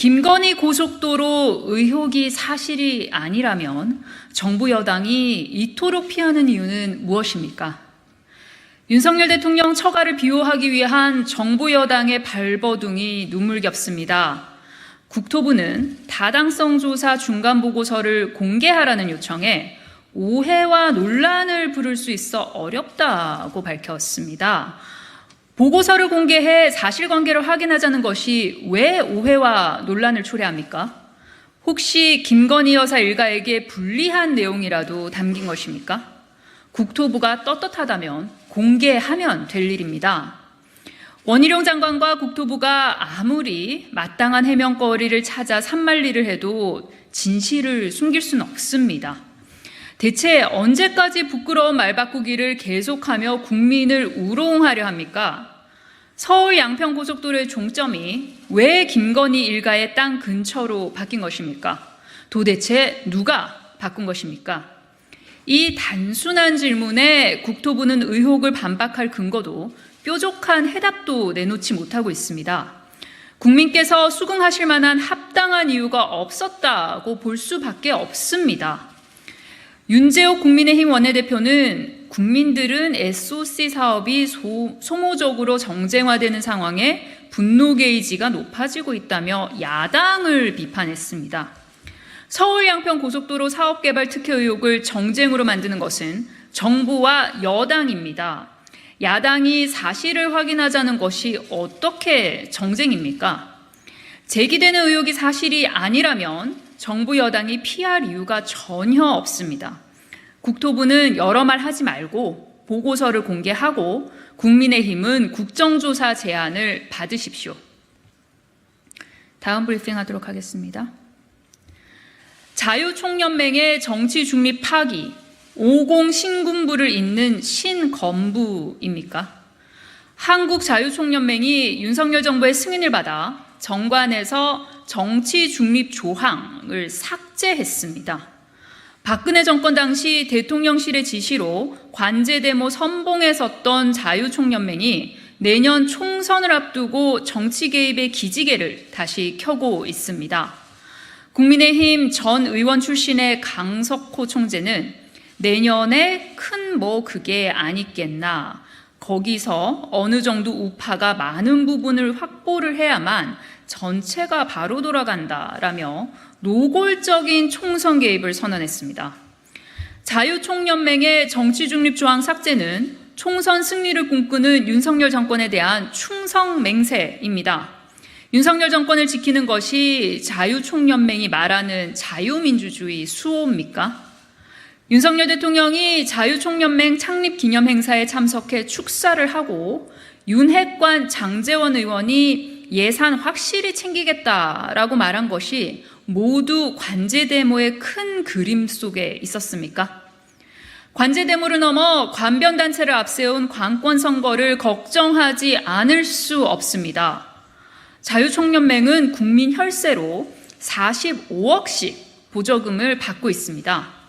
김건희 고속도로 의혹이 사실이 아니라면 정부 여당이 이토록 피하는 이유는 무엇입니까? 윤석열 대통령 처가를 비호하기 위한 정부 여당의 발버둥이 눈물겹습니다. 국토부는 타당성 조사 중간 보고서를 공개하라는 요청에 오해와 논란을 부를 수 있어 어렵다고 밝혔습니다. 보고서를 공개해 사실관계를 확인하자는 것이 왜 오해와 논란을 초래합니까? 혹시 김건희 여사 일가에게 불리한 내용이라도 담긴 것입니까? 국토부가 떳떳하다면 공개하면 될 일입니다. 원희룡 장관과 국토부가 아무리 마땅한 해명거리를 찾아 산만리를 해도 진실을 숨길 수는 없습니다. 대체 언제까지 부끄러운 말바꾸기를 계속하며 국민을 우롱하려 합니까? 서울 양평고속도로의 종점이 왜 김건희 일가의 땅 근처로 바뀐 것입니까? 도대체 누가 바꾼 것입니까? 이 단순한 질문에 국토부는 의혹을 반박할 근거도 뾰족한 해답도 내놓지 못하고 있습니다. 국민께서 수긍하실 만한 합당한 이유가 없었다고 볼 수밖에 없습니다. 윤재옥 국민의힘 원내대표는 국민들은 SOC 사업이 소모적으로 정쟁화되는 상황에 분노 게이지가 높아지고 있다며 야당을 비판했습니다. 서울 양평 고속도로 사업개발 특혜 의혹을 정쟁으로 만드는 것은 정부와 여당입니다. 야당이 사실을 확인하자는 것이 어떻게 정쟁입니까? 제기되는 의혹이 사실이 아니라면 정부 여당이 피할 이유가 전혀 없습니다. 국토부는 여러 말 하지 말고 보고서를 공개하고 국민의힘은 국정조사 제안을 받으십시오. 다음 브리핑하도록 하겠습니다. 자유총연맹의 정치 중립 파기, 50 신군부를 잇는 신건부입니까? 한국자유총연맹이 윤석열 정부의 승인을 받아 정관에서 정치 중립 조항을 삭제했습니다. 박근혜 정권 당시 대통령실의 지시로 관제 데모 선봉에 섰던 자유총연맹이 내년 총선을 앞두고 정치 개입의 기지개를 다시 켜고 있습니다. 국민의힘 전 의원 출신의 강석호 총재는 내년에 큰 그게 아니겠나, 거기서 어느 정도 우파가 많은 부분을 확보를 해야만 전체가 바로 돌아간다라며 노골적인 총선 개입을 선언했습니다. 자유총연맹의 정치중립 조항 삭제는 총선 승리를 꿈꾸는 윤석열 정권에 대한 충성 맹세입니다. 윤석열 정권을 지키는 것이 자유총연맹이 말하는 자유민주주의 수호입니까? 윤석열 대통령이 자유총연맹 창립 기념 행사에 참석해 축사를 하고 윤핵관 장제원 의원이 예산 확실히 챙기겠다라고 말한 것이 모두 관제 데모의 큰 그림 속에 있었습니까? 관제 데모를 넘어 관변단체를 앞세운 관권 선거를 걱정하지 않을 수 없습니다. 자유총연맹은 국민 혈세로 45억씩 보조금을 받고 있습니다.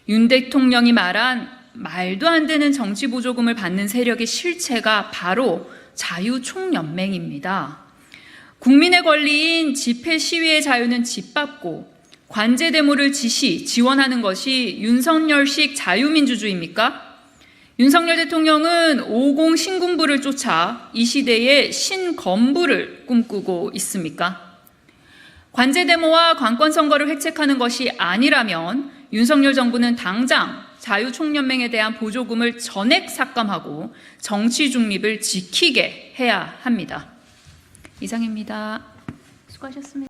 윤 대통령이 말한 말도 안 되는 정치 보조금을 받는 세력의 실체가 바로 자유총연맹입니다. 국민의 권리인 집회 시위의 자유는 짓밟고 관제 데모를 지원하는 것이 윤석열식 자유민주주의입니까? 윤석열 대통령은 50 신군부를 쫓아 이 시대의 신건부를 꿈꾸고 있습니까? 관제 데모와 관권 선거를 획책하는 것이 아니라면 윤석열 정부는 당장 자유총연맹에 대한 보조금을 전액 삭감하고 정치 중립을 지키게 해야 합니다. 이상입니다. 수고하셨습니다.